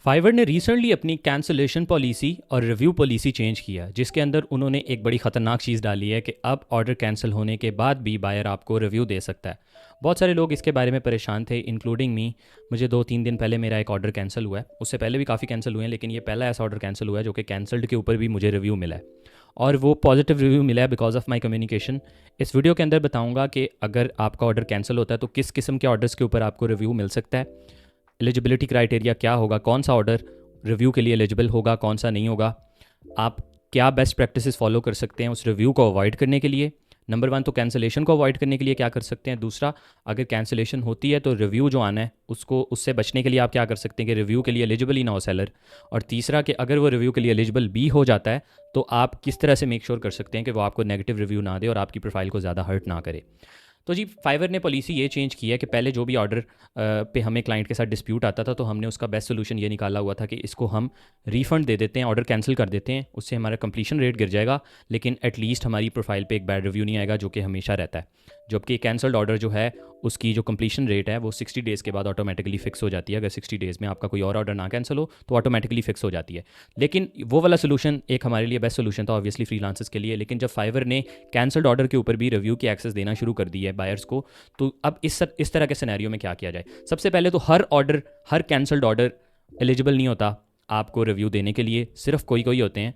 Fibre ने recently अपनी cancellation policy और रिव्यू पॉलिसी चेंज किया, जिसके अंदर उन्होंने एक बड़ी ख़तरनाक चीज़ डाली है कि अब ऑर्डर कैंसिल होने के बाद भी बायर आपको रिव्यू दे सकता है। बहुत सारे लोग इसके बारे में परेशान थे, इंक्लूडिंग मी। मुझे 2-3 दिन पहले मेरा एक ऑर्डर कैंसिल हुआ है। उससे पहले भी काफ़ी कैंसिल हुए हैं, लेकिन ये पहला ऐसा ऑर्डर कैंसिल हुआ है जो कि कैंसल्ड के ऊपर भी मुझे रिव्यू मिला है, और वो पॉजिटिव रिव्यू मिला है बिकॉज ऑफ माई कम्युनिकेशन। इस वीडियो के अंदर बताऊंगा कि अगर आपका ऑर्डर कैंसिल होता है तो किस किस्म के ऑर्डर्स के ऊपर आपको रिव्यू मिल सकता है, एलिजिबिलिटी क्राइटेरिया क्या होगा, कौन सा ऑर्डर रिव्यू के लिए एलिजिबल होगा, कौन सा नहीं होगा, आप क्या बेस्ट प्रैक्टिसेस फॉलो कर सकते हैं उस रिव्यू को अवॉइड करने के लिए। नंबर 1 तो कैंसिलेशन को अवॉइड करने के लिए क्या कर सकते हैं। दूसरा, अगर कैंसिलेशन होती है तो रिव्यू जो आना है उसको उससे बचने के लिए आप क्या कर सकते हैं कि रिव्यू के लिए एलिजिबल ही ना हो सेलर। और तीसरा कि अगर वो रिव्यू के लिए एलिजिबल भी हो जाता है तो आप किस तरह से मेक श्योर कर सकते हैं कि वो आपको नेगेटिव रिव्यू ना दे और आपकी प्रोफाइल को ज़्यादा हर्ट ना करे। तो जी, फाइवर ने पॉलिसी ये चेंज की है कि पहले जो भी ऑर्डर पे हमें क्लाइंट के साथ डिस्प्यूट आता था तो हमने उसका बेस्ट सोल्यूशन ये निकाला हुआ था कि इसको हम रिफ़ंड दे देते हैं, ऑर्डर कैंसिल कर देते हैं। उससे हमारा कंप्लीशन रेट गिर जाएगा, लेकिन एटलीस्ट हमारी प्रोफाइल पे एक बैड रिव्यू नहीं आएगा, जो कि हमेशा रहता है। जबकि कैंसल्ड ऑर्डर जो है उसकी जो कंप्लीशन रेट है वो 60 डेज़ के बाद ऑटोमेटिकली फिक्स हो जाती है। अगर 60 डेज़ में आपका कोई और ऑर्डर ना कैंसिल हो तो ऑटोमेटिकली फिक्स हो जाती है। लेकिन वो वाला सोल्यूशन एक हमारे लिए बेस्ट सोल्यूशन था ऑब्वियसली फ्रीलांसर्स के लिए। लेकिन जब फाइवर ने कैंसल्ड ऑर्डर के ऊपर भी रिव्यू की एक्सेस देना शुरू कर दी है बायर्स को, तो अब इस तरह के सिनेरियो में क्या किया जाए। सबसे पहले तो हर कैंसल्ड ऑर्डर एलिजिबल नहीं होता आपको रिव्यू देने के लिए, सिर्फ कोई कोई होते हैं।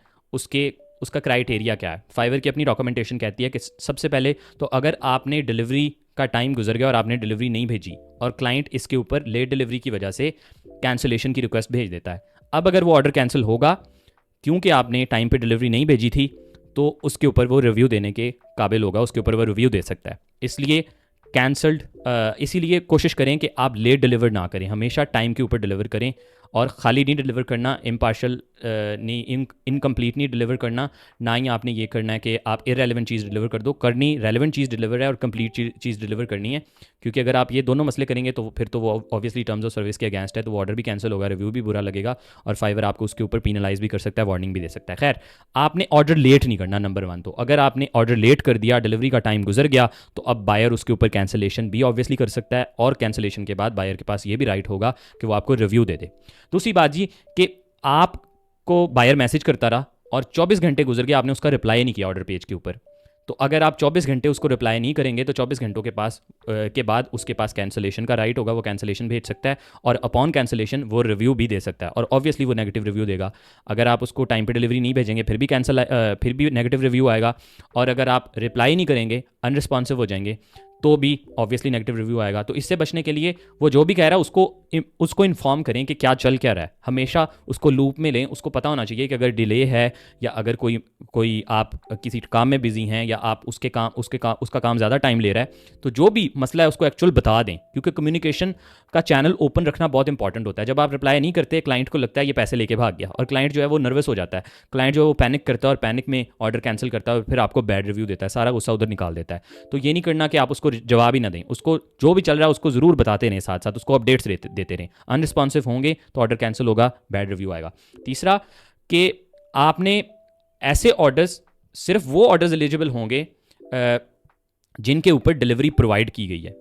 उसका क्राइटेरिया क्या है, फाइवर की अपनी डॉक्यूमेंटेशन कहती है कि सबसे पहले तो अगर आपने डिलीवरी का टाइम गुजर गया और आपने डिलीवरी नहीं भेजी और क्लाइंट इसके ऊपर लेट डिलीवरी की वजह से कैंसिलेशन की रिक्वेस्ट भेज देता है, अब अगर वो ऑर्डर कैंसिल होगा क्योंकि आपने टाइम पे डिलीवरी नहीं भेजी थी, तो उसके ऊपर वो रिव्यू देने के काबिल होगा, उसके ऊपर वो रिव्यू दे सकता है। इसलिए कैंसल्ड इसीलिए कोशिश करें कि आप लेट डिलीवर ना करें, हमेशा टाइम के ऊपर डिलीवर करें। और ख़ाली नहीं डिलीवर करना, इम्पार्शल नहीं, इनकम्प्लीट नहीं डिलीवर करना, ना ही आपने ये करना है कि आप इरेलीवेंट चीज़ डिलीवर कर दो। करनी रेलेवेंट चीज़ डिलीवर है और कंप्लीट चीज़ डिलीवर करनी है, क्योंकि अगर आप ये दोनों मसले करेंगे तो फिर तो वो ऑब्वियसली टर्म्स ऑफ सर्विस के अगेंस्ट है, तो वो ऑर्डर भी कैंसिल होगा, रिव्यू भी बुरा लगेगा और फाइवर आपको उसके ऊपर पीनलाइज भी कर सकता है, वार्निंग भी दे सकता है। खैर, आपने ऑर्डर लेट नहीं करना नंबर 1 तो। अगर आपने ऑर्डर लेट कर दिया, डिलीवरी का टाइम गुजर गया, तो अब बायर उसके ऊपर कैंसिलेशन भी ऑब्वियसली कर सकता है, और कैंसिलेशन के बाद बायर के पास ये भी राइट होगा कि वो आपको रिव्यू दे दे। दूसरी बात जी कि आपको बायर मैसेज करता रहा और 24 घंटे गुजर गए, आपने उसका रिप्लाई नहीं किया ऑर्डर पेज के ऊपर, तो अगर आप 24 घंटे उसको रिप्लाई नहीं करेंगे तो 24 घंटों के बाद उसके पास कैंसिलेशन का राइट होगा, वो कैंसिलेशन भेज सकता है और अपॉन कैंसिलेशन वो रिव्यू भी दे सकता है, और ऑब्वियसली वो नेगेटिव रिव्यू देगा। अगर आप उसको टाइम पे डिलीवरी नहीं भेजेंगे फिर भी नेगेटिव रिव्यू आएगा, और अगर आप रिप्लाई नहीं करेंगे, अनरिस्पॉन्सिव हो जाएंगे, तो भी ऑब्वियसली नेगेटिव रिव्यू आएगा। तो इससे बचने के लिए वो जो भी कह रहा है उसको इन्फॉर्म करें कि क्या चल क्या रहा है, हमेशा उसको लूप में लें। उसको पता होना चाहिए कि अगर डिले है या अगर कोई आप किसी काम में बिजी हैं या आप उसका काम ज़्यादा टाइम ले रहा है, तो जो भी मसला है उसको एक्चुअल बता दें, क्योंकि कम्युनिकेशन का चैनल ओपन रखना बहुत इंपॉर्टेंट होता है। जब आप रिप्लाई नहीं करते, क्लाइंट को लगता है ये पैसे लेके भाग गया, और क्लाइंट जो है वो नर्वस हो जाता है, क्लाइंट जो है वो पैनिक करता है और पैनिक में ऑर्डर कैंसिल करता है और फिर आपको बैड रिव्यू देता है, सारा गुस्सा उधर निकाल देता है। तो ये नहीं करना कि आप उसको जवाब ही ना दें, उसको जो भी चल रहा है उसको ज़रूर बताते रहें, साथ साथ उसको अपडेट्स देते रहें। अनरिस्पॉन्सिव होंगे तो ऑर्डर कैंसिल होगा, बैड रिव्यू आएगा। तीसरा कि आपने ऐसे ऑर्डर्स, सिर्फ वो ऑर्डर्स एलिजिबल होंगे जिनके ऊपर डिलीवरी प्रोवाइड की गई है।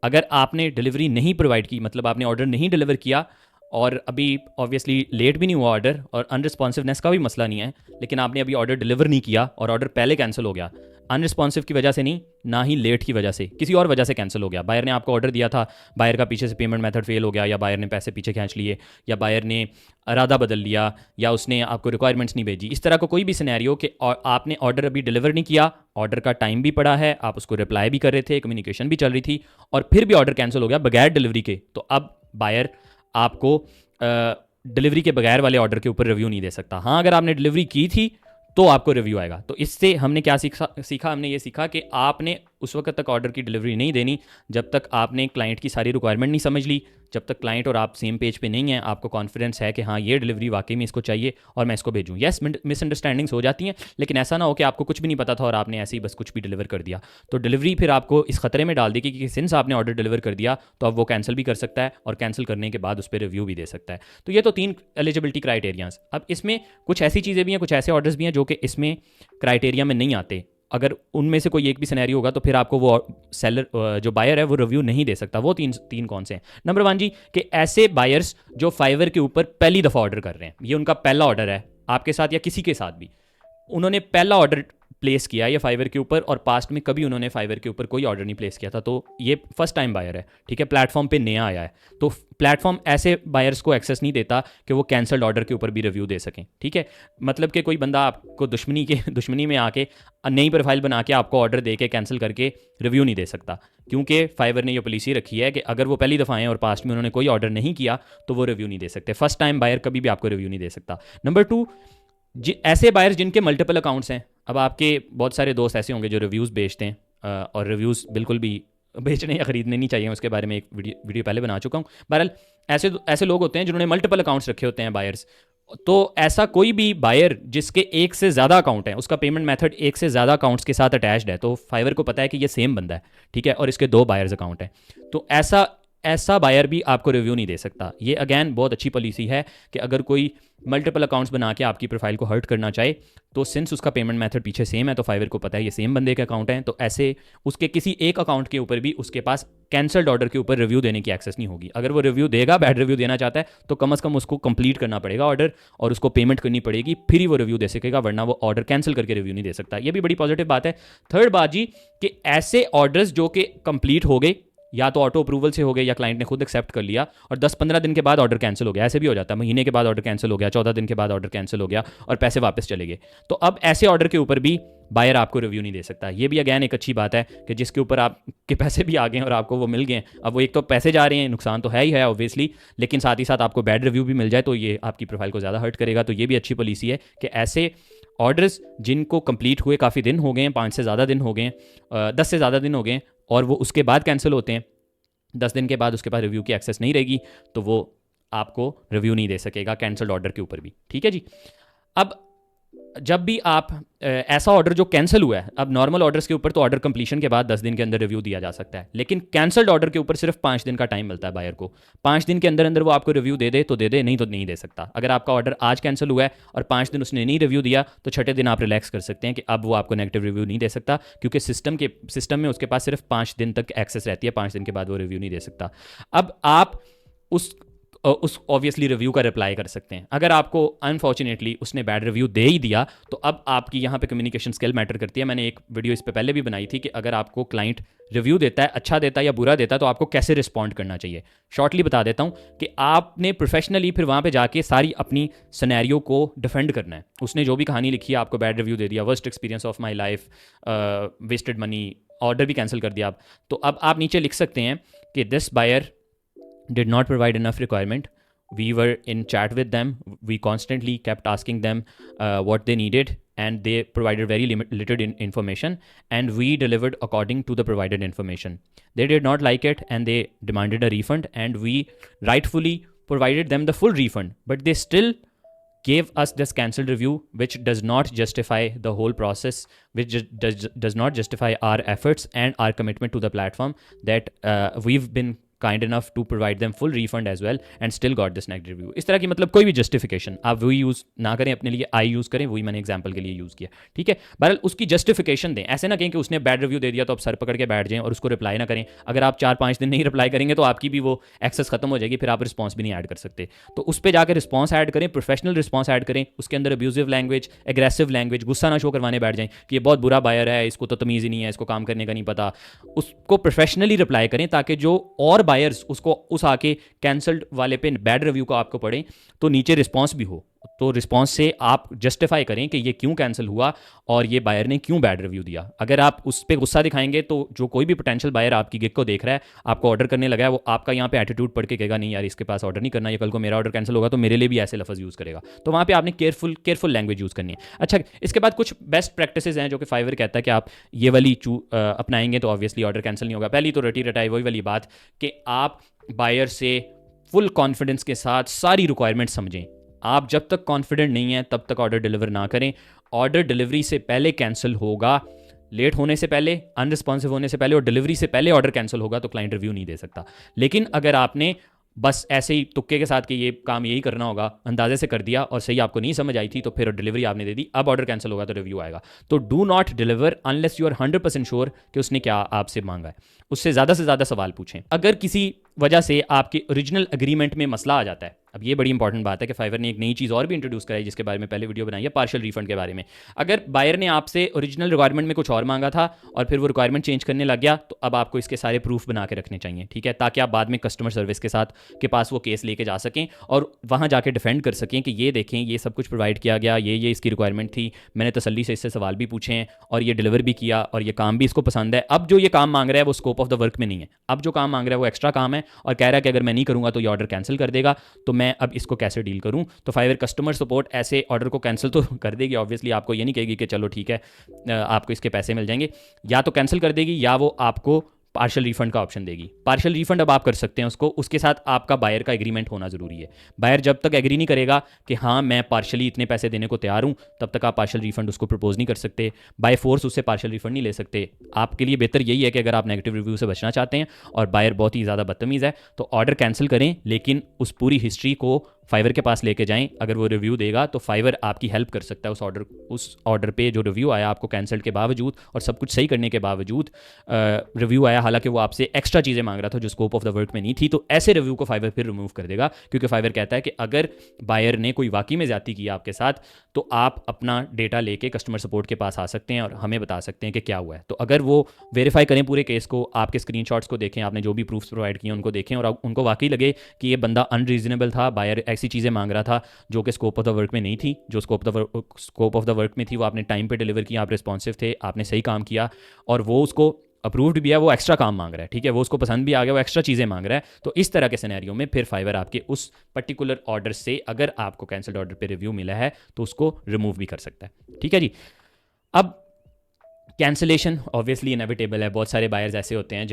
अगर आपने डिलीवरी नहीं प्रोवाइड की, मतलब आपने ऑर्डर नहीं डिलीवर किया और अभी ऑब्वियसली लेट भी नहीं हुआ ऑर्डर और अनरिस्पॉन्सिवनेस का भी मसला नहीं है, लेकिन आपने अभी ऑर्डर डिलीवर नहीं किया और ऑर्डर पहले कैंसिल हो गया, अनरिस्पॉन्सिव की वजह से नहीं, ना ही लेट की वजह से, किसी और वजह से कैंसिल हो गया। बायर ने आपको ऑर्डर दिया था, बायर का पीछे से पेमेंट मेथड फेल हो गया, या बायर ने पैसे पीछे खींच लिए, या बायर ने इरादा बदल लिया, या उसने आपको रिक्वायरमेंट्स नहीं भेजी, इस तरह का कोई भी सिनेरियो कि आपने ऑर्डर अभी डिलीवर नहीं किया, ऑर्डर का टाइम भी पड़ा है, आप उसको रिप्लाई भी कर रहे थे, कम्युनिकेशन भी चल रही थी, और फिर भी ऑर्डर कैंसिल हो गया बगैर डिलीवरी के, तो अब बायर आपको डिलीवरी के बगैर वाले ऑर्डर के ऊपर रिव्यू नहीं दे सकता। हाँ, अगर आपने डिलीवरी की थी तो आपको रिव्यू आएगा। तो इससे हमने क्या सीखा, हमने ये सीखा कि आपने उस वक्त तक ऑर्डर की डिलीवरी नहीं देनी जब तक आपने क्लाइंट की सारी रिक्वायरमेंट नहीं समझ ली, जब तक क्लाइंट और आप सेम पेज पे नहीं हैं, आपको कॉन्फिडेंस है कि हाँ ये डिलीवरी वाकई में इसको चाहिए और मैं इसको भेजूँ। यस, मिसअंडरस्टैंडिंग्स हो जाती हैं, लेकिन ऐसा ना हो कि आपको कुछ भी नहीं पता था और आपने ऐसे ही बस कुछ भी डिलीवर कर दिया, तो डिलीवरी फिर आपको इस खतरे में डाल देगी कि सिंस आपने ऑर्डर डिलीवर कर दिया तो अब वो कैंसिल भी कर सकता है और कैंसिल करने के बाद उस पर रिव्यू भी दे सकता है। तो ये तो 3 एलिजिबिलिटी क्राइटेरियाज। अब इसमें कुछ ऐसी चीज़ें भी हैं, कुछ ऐसे ऑर्डर्स भी हैं जो कि इसमें क्राइटेरिया में नहीं आते, अगर उनमें से कोई एक भी सिनेरियो होगा तो फिर आपको वो सेलर जो बायर है वो रिव्यू नहीं दे सकता। वो तीन तीन कौन से हैं? नंबर वन जी, कि ऐसे बायर्स जो फाइवर के ऊपर पहली दफ़ा ऑर्डर कर रहे हैं, ये उनका पहला ऑर्डर है आपके साथ या किसी के साथ भी, उन्होंने पहला ऑर्डर प्लेस किया ये फाइवर के ऊपर और पास्ट में कभी उन्होंने फाइवर के ऊपर कोई ऑर्डर नहीं प्लेस किया था, तो ये फर्स्ट टाइम बायर है, ठीक है, प्लेटफॉर्म पे नया आया है। तो प्लेटफॉर्म ऐसे बायर्स को एक्सेस नहीं देता कि वो कैंसल्ड ऑर्डर के ऊपर भी रिव्यू दे सकें, ठीक है। मतलब कि कोई बंदा आपको दुश्मनी में आके नई प्रोफाइल बना के आपको ऑर्डर दे के कैंसिल करके रिव्यू नहीं दे सकता, क्योंकि फाइवर ने ये पॉलिसी रखी है कि अगर वो पहली दफ़ा आए और पास्ट में उन्होंने कोई ऑर्डर नहीं किया तो वो रिव्यू नहीं दे सकते। फर्स्ट टाइम बायर कभी भी आपको रिव्यू नहीं दे सकता। नंबर टू, ऐसे बायर्स जिनके मल्टीपल अकाउंट्स हैं। अब आपके बहुत सारे दोस्त ऐसे होंगे जो रिव्यूज़ बेचते हैं और रिव्यूज़ बिल्कुल भी बेचने या ख़रीदने नहीं चाहिए, उसके बारे में एक वीडियो पहले बना चुका हूँ। बहरहाल ऐसे ऐसे लोग होते हैं जिन्होंने मल्टीपल अकाउंट्स रखे होते हैं बायर्स। तो ऐसा कोई भी बायर जिसके एक से ज़्यादा अकाउंट है, उसका पेमेंट मेथड एक से ज़्यादा अकाउंट्स के साथ अटैच्ड है, तो फाइवर को पता है कि ये सेम बंदा है, ठीक है, और इसके 2 बायर्स अकाउंट हैं, तो ऐसा बायर भी आपको रिव्यू नहीं दे सकता। ये अगेन बहुत अच्छी पॉलिसी है कि अगर कोई मल्टीपल अकाउंट्स बना के आपकी प्रोफाइल को हर्ट करना चाहे, तो सिंस उसका पेमेंट मेथड पीछे सेम है तो फाइवर को पता है ये सेम बंदे के अकाउंट हैं, तो ऐसे उसके किसी एक अकाउंट के ऊपर भी उसके पास कैंसल्ड ऑर्डर के ऊपर रिव्यू देने की एक्सेस नहीं होगी। अगर वो रिव्यू देगा, बैड रिव्यू देना चाहता है, तो कम से कम उसको कंप्लीट करना पड़ेगा ऑर्डर और उसको पेमेंट करनी पड़ेगी, फिर ही वो रिव्यू दे सकेगा, वरना वो ऑर्डर कैंसिल करके रिव्यू नहीं दे सकता। ये भी बड़ी पॉजिटिव बात है। थर्ड बात जी, कि ऐसे ऑर्डर्स जो कि कंप्लीट हो गए, या तो ऑटो अप्रूवल से हो गए या क्लाइंट ने खुद एक्सेप्ट कर लिया और 10-15 दिन के बाद ऑर्डर कैंसिल हो गया, ऐसे भी हो जाता है, महीने के बाद ऑर्डर कैंसिल हो गया, 14 दिन के बाद ऑर्डर कैंसिल हो गया और पैसे वापस चले गए, तो अब ऐसे ऑर्डर के ऊपर भी बायर आपको रिव्यू नहीं दे सकता। ये भी अगैन एक अच्छी बात है कि जिसके ऊपर आपके पैसे भी आ गए और आपको वो मिल गए। अब वो एक तो पैसे जा रहे हैं, नुकसान तो है ही है ऑब्वियसली, लेकिन साथ ही साथ आपको बैड रिव्यू भी मिल जाए तो ये आपकी प्रोफाइल को ज़्यादा हर्ट करेगा। तो ये भी अच्छी पॉलिसी है कि ऐसे ऑर्डर्स जिनको कंप्लीट हुए काफ़ी दिन हो गए हैं, 5 से ज़्यादा दिन हो गए, 10 से ज़्यादा दिन हो गए, और वो उसके बाद कैंसिल होते हैं, 10 दिन के बाद उसके पास रिव्यू की एक्सेस नहीं रहेगी, तो वो आपको रिव्यू नहीं दे सकेगा कैंसल्ड ऑर्डर के ऊपर भी, ठीक है जी। अब जब भी आप ऐसा ऑर्डर जो कैंसिल हुआ है, अब नॉर्मल ऑर्डर्स के ऊपर तो ऑर्डर कंप्लीशन के बाद 10 दिन के अंदर रिव्यू दिया जा सकता है, लेकिन कैंसल्ड ऑर्डर के ऊपर सिर्फ 5 दिन का टाइम मिलता है बायर को। 5 दिन के अंदर अंदर वो आपको रिव्यू दे दे तो दे दे, नहीं तो नहीं दे सकता। अगर आपका ऑर्डर आज कैंसिल हुआ है और 5 दिन उसने नहीं रिव्यू दिया, तो छठे दिन आप रिलैक्स कर सकते हैं कि अब वो आपको नेगेटिव रिव्यू नहीं दे सकता, क्योंकि सिस्टम में उसके पास सिर्फ 5 दिन तक एक्सेस रहती है, 5 दिन के बाद वो रिव्यू नहीं दे सकता। अब आप उस ऑब्वियसली रिव्यू का रिप्लाई कर सकते हैं। अगर आपको अनफॉर्चुनेटली उसने बैड रिव्यू दे ही दिया, तो अब आपकी यहाँ पे कम्युनिकेशन स्किल मैटर करती है। मैंने एक वीडियो इस पे पहले भी बनाई थी कि अगर आपको क्लाइंट रिव्यू देता है, अच्छा देता है या बुरा देता है, तो आपको कैसे रिस्पॉन्ड करना चाहिए। शॉर्टली बता देता हूँ कि आपने प्रोफेशनली फिर वहाँ पे जाके सारी अपनी सिनेरियो को डिफेंड करना है। उसने जो भी कहानी लिखी है, आपको बैड रिव्यू दे दिया, worst experience of my life, wasted money, order भी कैंसिल कर दिया आप, तो अब आप नीचे लिख सकते हैं कि this buyer did not provide enough requirement. We were in chat with them. We constantly kept asking them what they needed, and they provided very limited information, and we delivered according to the provided information. They did not like it, and they demanded a refund, and we rightfully provided them the full refund, but they still gave us this cancelled review, which does not justify the whole process, which does not justify our efforts and our commitment to the platform, that we've been kind enough to provide them full refund as well and still got this negative review. इस तरह की मतलब कोई भी justification आप वही use ना करें अपने लिए, आई यूज़ करें, वही मैंने एग्जाम्पल के लिए यूज़ किया, ठीक है। बहरहाल उसकी जस्टिफिकेशन दें, ऐसे ना कहें कि उसने बैड रिव्यू दे दिया तो आप सर पकड़ के बैठ जाएं और उसको रिप्लाई ना करें। अगर आप 4-5 दिन नहीं रिप्लाई करेंगे तो आपकी भी वो एक्सेस खत्म हो जाएगी, फिर आप रिस्पॉन्स भी नहीं ऐड कर सकते। तो उस पर जाकर रिस्पॉन्स ऐड करें, प्रोफेशनल रिस्पॉन्स ऐड करें, उसके अंदर अब्यूजिव लैंग्वेज, एग्रेसिव लैंग्वेज, गुस्सा ना शो करवाने बैठ जाएं कि ये बहुत बुरा बायर है, इसको तो तमीज़ ही नहीं है, इसको काम करने का नहीं पता। उसको प्रोफेशनली रिप्लाई करें ताकि जो और बायर्स उसको उस आके कैंसल्ड वाले पे बैड रिव्यू को आपको पढ़ें तो नीचे रिस्पांस भी हो, तो रिस्पांस से आप जस्टिफाई करें कि ये क्यों कैंसिल हुआ और ये बायर ने क्यों बैड रिव्यू दिया। अगर आप उस पर गुस्सा दिखाएंगे तो जो कोई भी पोटेंशियल बायर आपकी गिग को देख रहा है, आपको ऑर्डर करने लगा है, वो आपका यहाँ पे एटीट्यूड पढ़ के कहेगा नहीं यार इसके पास ऑर्डर नहीं करना, ये कल को मेरा ऑर्डर कैंसिल होगा तो मेरे लिए भी ऐसे लफ्ज़ यूज़ करेगा। तो वहाँ पे आपने केयरफुल लैंग्वेज यूज़ करनी है। अच्छा, इसके बाद कुछ बेस्ट प्रैक्टिसेस हैं जो कि फाइवर कहता है कि आप ये वाली अपनाएंगे तो ऑब्वियसली ऑर्डर कैंसिल नहीं होगा। पहली तो रटी रटाई वही वाली बात कि आप बायर से फुल कॉन्फिडेंस के साथ सारी रिक्वायरमेंट समझें। आप जब तक कॉन्फिडेंट नहीं हैं तब तक ऑर्डर डिलीवर ना करें। ऑर्डर डिलीवरी से पहले कैंसिल होगा, लेट होने से पहले, अनरिस्पॉन्सिव होने से पहले और डिलीवरी से पहले ऑर्डर कैंसिल होगा तो क्लाइंट रिव्यू नहीं दे सकता। लेकिन अगर आपने बस ऐसे ही तुक्के के साथ कि ये काम यही करना होगा, अंदाजे से कर दिया और सही आपको नहीं समझ आई थी तो फिर डिलीवरी आपने दे दी, अब ऑर्डर कैंसिल होगा तो रिव्यू आएगा। तो do not deliver unless you are 100% sure कि उसने क्या आपसे मांगा है। उससे ज़्यादा से ज़्यादा सवाल पूछें। अगर किसी वजह से आपके ओरिजिनल एग्रीमेंट में मसला आ जाता है, अब ये बड़ी इंपॉर्टेंट बात है कि फाइवर ने एक नई चीज़ और भी इंट्रोड्यूस कराई जिसके बारे में पहले वीडियो बनाई है, पार्शियल रिफंड के बारे में। अगर बायर ने आपसे ओरिजिनल रिक्वायरमेंट में कुछ और मांगा था और फिर वो रिक्वायरमेंट चेंज करने लग गया, तो अब आपको इसके सारे प्रूफ बना के रखने चाहिए, ठीक है, ताकि आप बाद में कस्टमर सर्विस के साथ के पास वो केस लेके जा सकें और वहाँ जाके डिफेंड कर सकें कि ये देखें ये सब कुछ प्रोवाइड किया गया, ये इसकी रिक्वायरमेंट थी, मैंने तसल्ली से इससे सवाल भी पूछे हैं और ये डिलीवर भी किया और ये काम भी इसको पसंद है। अब जो ये काम मांग रहा है वो स्कोप ऑफ द वर्क में नहीं है, अब जो काम मांग रहा है वो एक्स्ट्रा काम है और कह रहा है कि अगर मैं नहीं करूँगा तो ये ऑर्डर कैंसिल कर देगा, तो मैं अब इसको कैसे डील करूँ। तो फाइवर कस्टमर सपोर्ट ऐसे ऑर्डर को कैंसिल तो कर देगी, ऑब्वियसली आपको ये नहीं कहेगी कि चलो ठीक है आपको इसके पैसे मिल जाएंगे, या तो कैंसिल कर देगी या वो आपको पार्शियल रिफंड का ऑप्शन देगी। पार्शियल रिफंड अब आप कर सकते हैं उसको, उसके साथ आपका बायर का एग्रीमेंट होना ज़रूरी है। बायर जब तक एग्री नहीं करेगा कि हाँ मैं पार्शियली इतने पैसे देने को तैयार हूँ, तब तक आप पार्शियल रिफंड उसको प्रपोज नहीं कर सकते, बाय फोर्स उससे पार्शियल रिफंड नहीं ले सकते। आपके लिए बेहतर यही है कि अगर आप नेगेटिव रिव्यू से बचना चाहते हैं और बायर बहुत ही ज़्यादा बदतमीज़ है तो ऑर्डर कैंसिल करें, लेकिन उस पूरी हिस्ट्री को फाइवर के पास लेके जाएं। अगर वो रिव्यू देगा तो फाइवर आपकी हेल्प कर सकता है उस ऑर्डर पे जो रिव्यू आया आपको कैंसिल के बावजूद और सब कुछ सही करने के बावजूद रिव्यू आया, हालांकि वो आपसे एक्स्ट्रा चीज़ें मांग रहा था जो स्कोप ऑफ द वर्क में नहीं थी, तो ऐसे रिव्यू को फाइवर फिर रिमूव कर देगा, क्योंकि फाइवर कहता है कि अगर बायर ने कोई वाकई में ज़्यादती की आपके साथ तो आप अपना डेटा लेके कस्टमर सपोर्ट के पास आ सकते हैं और हमें बता सकते हैं कि क्या हुआ है। तो अगर वो वेरीफाई करें पूरे केस को, आपके स्क्रीनशॉट्स को देखें, आपने जो भी प्रूफ्स प्रोवाइड किए उनको देखें और उनको वाकई लगे कि ये बंदा अनरीजनेबल था, बायर ऐसी चीज़ें मांग रहा था जो कि स्कोप ऑफ द वर्क में नहीं थी, जो स्कोप ऑफ द वर्क में थी वो आपने टाइम पे डिलीवर किया, आप रिस्पॉन्सिव थे, आपने सही काम किया और वो उसको अप्रूव्ड भी है, वो एक्स्ट्रा काम मांग रहा है, ठीक है, वो उसको पसंद भी आ गया, वो एक्स्ट्रा चीज़ें मांग रहा है, तो इस तरह के सिनेरियो में फिर फाइवर आपके उस पर्टिकुलर ऑर्डर से अगर आपको कैंसल्ड ऑर्डर पे रिव्यू मिला है तो उसको रिमूव भी कर सकता है, ठीक है जी। अब कैंसिलेशन ऑब्वियसली इनेविटेबल है, बहुत सारे बायर्स ऐसे होते हैं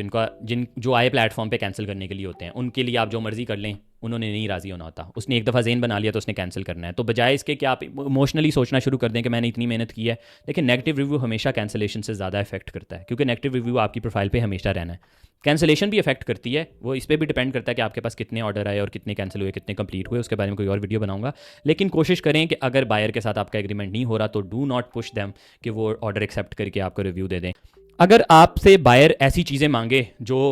जो आए प्लेटफॉर्म पे कैंसिल करने के लिए होते हैं, उनके लिए आप जो मर्जी कर लें, उन्होंने नहीं राज़ी होना होता, उसने एक दफ़ा ज़ेन बना लिया तो उसने कैंसिल करना है, तो बजाय इसके कि आप इमोशनली सोचना शुरू कर दें कि मैंने इतनी मेहनत की है। लेकिन नेगेटिव रिव्यू हमेशा कैंसिलेशन से ज़्यादा इफेक्ट करता है, क्योंकि नेगेटिव रिव्यू आपकी प्रोफाइल पे हमेशा रहना है, कैंसिलेशन भी इफेक्ट करती है, वो इस पर भी डिपेंड करता है कि आपके पास कितने ऑर्डर आए और कितने कैंसिल हुए, कितने कंप्लीट हुए, उसके बारे में कोई और वीडियो बनाऊंगा। लेकिन कोशिश करें कि अगर बायर के साथ आपका एग्रीमेंट नहीं हो रहा तो डू नॉट पुश देम कि वो ऑर्डर एक्सेप्ट करके आपको रिव्यू दे दें। अगर आपसे बायर ऐसी चीज़ें मांगे जो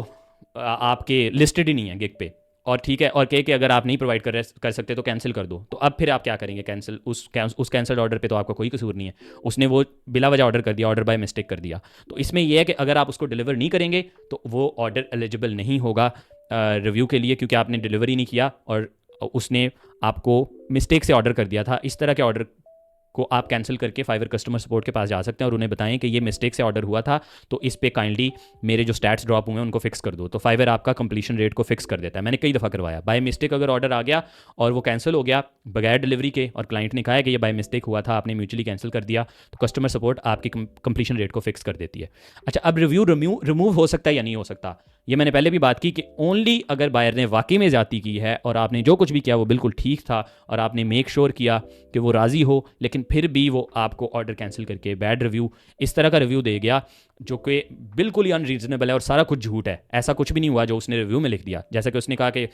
आपके लिस्टेड ही नहीं है गिग पे और ठीक है और कहे कि अगर आप नहीं प्रोवाइड कर सकते तो कैंसिल कर दो, तो अब फिर आप क्या करेंगे? कैंसिल उस कैंसिल ऑर्डर पे तो आपका कोई कसूर नहीं है, उसने वो बिला वजह ऑर्डर कर दिया, ऑर्डर बाय मिस्टेक कर दिया। तो इसमें यह है कि अगर आप उसको डिलीवर नहीं करेंगे तो वो ऑर्डर एलिजिबल नहीं होगा रिव्यू के लिए, क्योंकि आपने डिलीवरी नहीं किया और उसने आपको मिस्टेक से ऑर्डर कर दिया था। इस तरह के ऑर्डर को आप कैंसिल करके फाइवर कस्टमर सपोर्ट के पास जा सकते हैं और उन्हें बताएं कि ये मिस्टेक से ऑर्डर हुआ था, तो इस पे काइंडली मेरे जो स्टैट्स ड्रॉप हुए हैं उनको फिक्स कर दो। तो फाइवर आपका कंप्लीशन रेट को फिक्स कर देता है। मैंने कई दफ़ा करवाया, बाय मिस्टेक अगर ऑर्डर आ गया और वो कैंसिल हो गया बगैर डिलीवरी के और क्लाइंट ने कहा है कि ये बाय मिस्टेक हुआ था, आपने म्यूचुअली कैंसिल कर दिया, तो कस्टमर सपोर्ट आपकी कंप्लीशन रेट को फिक्स कर देती है। अच्छा, अब रिव्यू रिमूव हो सकता है या नहीं हो सकता, ये मैंने पहले भी बात की कि ओनली अगर बायर ने वाकई में ज़्यादती की है और आपने जो कुछ भी किया वो बिल्कुल ठीक था और आपने मेक श्योर किया कि वो राज़ी हो, लेकिन फिर भी वो आपको ऑर्डर कैंसिल करके बैड रिव्यू, इस तरह का रिव्यू दे गया जो कि बिल्कुल ही अनरीजनेबल है और सारा कुछ झूठ है, ऐसा कुछ भी नहीं हुआ जो उसने रिव्यू में लिख दिया। जैसा कि उसने कहा कि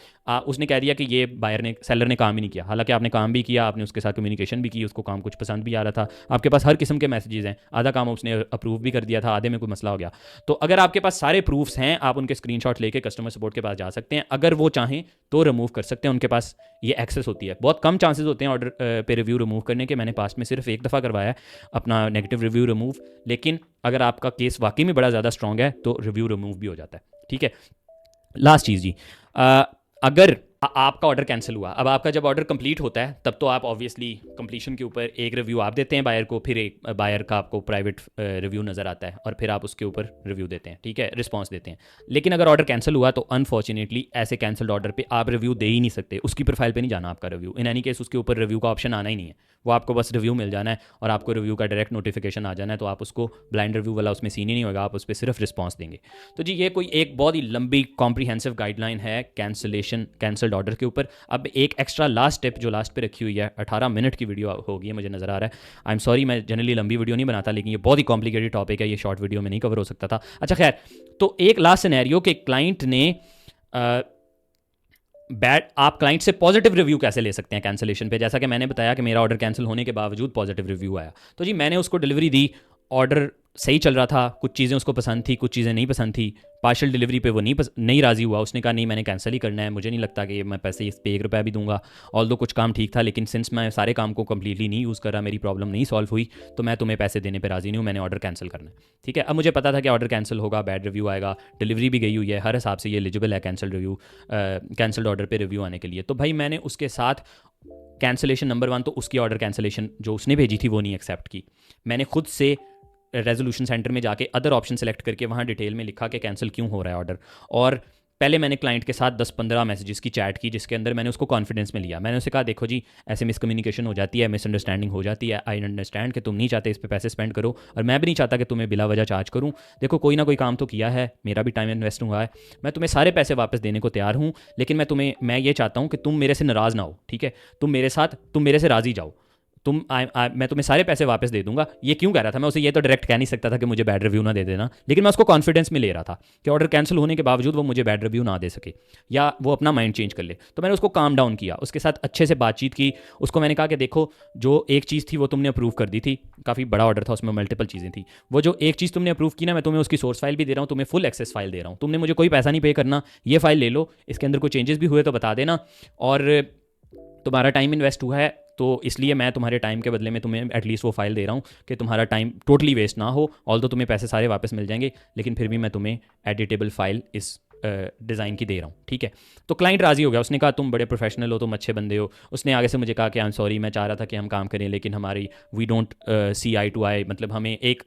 उसने कह दिया कि ये सेलर ने काम ही नहीं किया, हालांकि आपने काम भी किया, आपने उसके साथ कम्युनिकेशन भी की, उसको काम कुछ पसंद भी आ रहा था, आपके पास हर किस्म के मैसेजेस हैं, आधा काम उसने अप्रूव भी कर दिया था, आधे में कोई मसला हो गया। तो अगर आपके पास सारे प्रूफ्स हैं, आप उनके स्क्रीनशॉट लेके कस्टमर सपोर्ट के पास जा सकते हैं, अगर वो चाहें तो रिमूव कर सकते हैं, उनके पास ये एक्सेस होती है। बहुत कम चांसेस होते हैं ऑर्डर पे रिव्यू रिमूव करने के, मैंने पास्ट में सिर्फ एक दफ़ा करवाया है अपना नेगेटिव रिव्यू रिमूव, लेकिन अगर आपका केस वाकई में बड़ा ज़्यादा स्ट्रॉन्ग है तो रिव्यू रिमूव भी हो जाता है, ठीक है। लास्ट चीज़ जी, अगर आपका ऑर्डर कैंसिल हुआ, अब आपका जब ऑर्डर कंप्लीट होता है तब तो आप ऑब्वियसली कंप्लीशन के ऊपर एक रिव्यू आप देते हैं बायर को, फिर एक बायर का आपको प्राइवेट रिव्यू नज़र आता है और फिर आप उसके ऊपर रिव्यू देते हैं, ठीक है, रिस्पांस देते हैं। लेकिन अगर ऑर्डर कैंसिल हुआ तो अनफॉर्चुनेटली ऐसे कैंसिल्ड ऑर्डर पे आप रिव्यू दे ही नहीं सकते, उसकी प्रोफाइल पे नहीं जाना आपका रिव्यू, इन एनी केस उसके ऊपर रिव्यू का ऑप्शन आना ही नहीं है, वो आपको बस रिव्यू मिल जाना है और आपको रिव्यू का डायरेक्ट नोटिफिकेशन आ जाना है, तो आप उसको ब्लाइंड रिव्यू वाला उसमें सीन ही नहीं होगा, आप उस पर सिर्फ रिस्पॉन्स देंगे। तो जी ये कोई एक बहुत ही लंबी कॉम्प्रीहेंसिव गाइडलाइन है कैंसिल्ड ऑर्डर के ऊपर। अब एक एक्स्ट्रा लास्ट टिप जो लास्ट पे रखी हुई है, 18 मिनट की वीडियो होगी मुझे नज़र आ रहा है, आई एम सॉरी, मैं जनरली लंबी वीडियो नहीं बनाता, लेकिन ये बहुत ही कॉम्प्लिकेटेड टॉपिक है, ये शॉर्ट वीडियो में नहीं कवर हो सकता था। अच्छा खैर, तो एक लास्ट सिनेरियो के क्लाइंट ने बैड, आप क्लाइंट से पॉजिटिव रिव्यू कैसे ले सकते हैं कैंसिलेशन पे? जैसा कि मैंने बताया कि मेरा ऑर्डर कैंसिल होने के बावजूद पॉजिटिव रिव्यू आया, तो जी मैंने उसको डिलीवरी दी, ऑर्डर सही चल रहा था, कुछ चीज़ें उसको पसंद थी, कुछ चीज़ें नहीं पसंद थी, पार्शल डिलीवरी पे वो नहीं राज़ी हुआ, उसने कहा नहीं मैंने कैंसिल ही करना है, मुझे नहीं लगता कि मैं पैसे इस पे 1 रुपया भी दूंगा। ऑल दो कुछ काम ठीक था, लेकिन सिंस मैं सारे काम को कम्प्लीटली नहीं यूज़ कर रहा, मेरी प्रॉब्लम नहीं सॉल्व हुई, तो मैं तुम्हें पैसे देने पर राज़ी नहीं हूँ, मैंने ऑर्डर कैंसिल करना है। ठीक है, अब मुझे पता था कि ऑर्डर कैंसिल होगा, बैड रिव्यू आएगा, डिलीवरी भी गई हुई है, हर हिसाब से ये एलिजिबल है कैंसिल रिव्यू, कैंसल्ड ऑर्डर पे रिव्यू आने के लिए। तो भाई मैंने उसके साथ कैंसिलेशन नंबर 1 तो उसकी ऑर्डर कैंसिलेशन जो उसने भेजी थी वो नहीं एक्सेप्ट की। मैंने खुद से रेजोल्यूशन सेंटर में जाके अदर ऑप्शन सेलेक्ट करके वहाँ डिटेल में लिखा कि कैंसिल क्यों हो रहा है ऑर्डर, और पहले मैंने क्लाइंट के साथ 10-15 मैसेजेस की चैट की, जिसके अंदर मैंने उसको कॉन्फिडेंस में लिया। मैंने उसे कहा देखो जी ऐसे मिसकम्युनिकेशन हो जाती है, मिसअंडरस्टैंडिंग हो जाती है, आई अंडरस्टैंड कि तुम नहीं चाहते इस पे पैसे स्पेंड करो, और मैं भी नहीं चाहता कि तुम्हें बिला वजह चार्ज करूँ। देखो कोई ना कोई काम तो किया है, मेरा भी टाइम इन्वेस्ट हुआ है, मैं तुम्हें सारे पैसे वापस देने को तैयार हूँ, लेकिन मैं ये चाहता हूँ कि तुम मेरे से नाराज़ ना हो। ठीक है, तुम मेरे से राज़ी जाओ, मैं तुम्हें सारे पैसे वापस दे दूंगा। ये क्यों कह रहा था? मैं उसे ये तो डायरेक्ट कह नहीं सकता था कि मुझे बैड रिव्यू ना दे देना, लेकिन मैं उसको कॉन्फिडेंस में ले रहा था कि ऑर्डर कैंसिल होने के बावजूद वो मुझे बैड रिव्यू ना दे सके या वो अपना माइंड चेंज कर ले। तो मैंने उसको काम डाउन किया, उसके साथ अच्छे से बातचीत की, उसको मैंने कहा कि देखो जो एक चीज़ थी वो तुमने अप्रूव कर दी थी, काफ़ी बड़ा ऑर्डर था, उसमें मल्टीपल चीज़ें थी, वो जो एक चीज़ तुमने अप्रूव की ना, मैं तुम्हें उसकी सोर्स फाइल भी दे रहा हूँ, तुम्हें फुल एक्सेस फाइल दे रहा हूँ, तुमने मुझे कोई पैसा नहीं पे करना, ये फाइल ले लो, इसके अंदर कोई चेंजेस भी हुए तो बता देना, और तुम्हारा टाइम इन्वेस्ट हुआ है तो इसलिए मैं तुम्हारे टाइम के बदले में तुम्हें एटलीस्ट वो फाइल दे रहा हूँ कि तुम्हारा टाइम टोटली वेस्ट ना हो। ऑल तो तुम्हें पैसे सारे वापस मिल जाएंगे, लेकिन फिर भी मैं तुम्हें एडिटेबल फाइल इस डिज़ाइन की दे रहा हूँ। ठीक है, तो क्लाइंट राज़ी हो गया, उसने कहा तुम बड़े प्रोफेशनल हो, तुम अच्छे बंदे हो। उसने आगे से मुझे कहा कि आई एम सॉरी, मैं चाह रहा था कि हम काम करें, लेकिन हमारी we don't see eye to eye, मतलब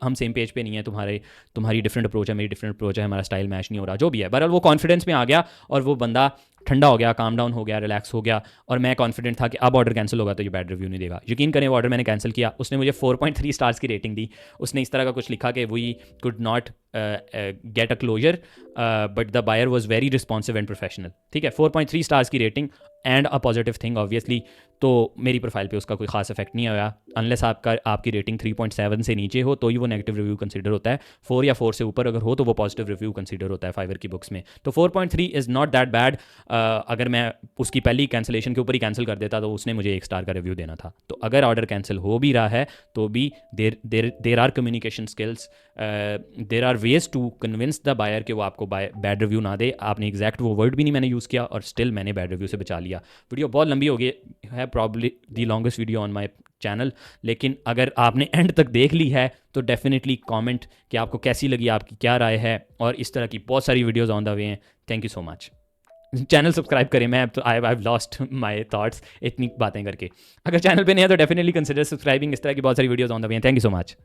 हम सेम पेज पे नहीं है, तुम्हारी डिफरेंट अप्रोच है, मेरी डिफरेंट अप्रोच है, हमारा स्टाइल मैच नहीं हो रहा, जो भी है। बहरहाल वो कॉन्फिडेंस में आ गया और वो बंदा ठंडा हो गया, काम डाउन हो गया, रिलैक्स हो गया, और मैं कॉन्फिडेंट था कि अब ऑर्डर कैंसिल होगा तो ये बैड रिव्यू नहीं देगा। यकीन करें वो ऑर्डर मैंने कैंसिल किया, उसने मुझे 4.3 स्टार्स की रेटिंग दी। उसने इस तरह का कुछ लिखा कि we could not get a closer but the buyer was very responsive and professional. ठीक है, 4.3 स्टार्स की rating and a positive thing obviously. तो मेरी प्रोफाइल पे उसका कोई खास इफेक्ट नहीं आया, अनलेस आपकी रेटिंग 3.7 से नीचे हो तो ही वो नेगेटिव रिव्यू कंसीडर होता है। 4 या 4 से ऊपर अगर हो तो वो पॉजिटिव रिव्यू कंसीडर होता है फाइवर की बुक्स में। तो 4.3 इज़ नॉट दैट बैड। अगर मैं उसकी पहली कैंसिलेशन के ऊपर ही कैंसिल कर देता तो उसने मुझे 1 स्टार का रिव्यू देना था। तो अगर ऑर्डर कैंसिल हो भी रहा है तो भी there are communication skills, there are ways to convince the buyer कि वो आपको बैड रिव्यू ना दे। आपने एग्जैक्ट वो वर्ड भी नहीं मैंने यूज़ किया और स्टिल मैंने बैड रिव्यू से बचा लिया। वीडियो बहुत लंबी हो गई है, probably the longest video on my channel, लेकिन अगर आपने एंड तक देख ली है तो डेफिनेटली कमेंट कि आपको कैसी लगी, आपकी क्या राय है, और इस तरह की बहुत सारी वीडियोस ऑन द वे हैं। Thank you so much. Channel subscribe करें, मैं तो I have lost my thoughts इतनी बातें करके। अगर चैनल पे नहीं है तो डेफिनेटली कंसिडर सब्सक्राइबिंग, इस तरह की बहुत सारी वीडियोस ऑन द वे हैं। Thank you so much.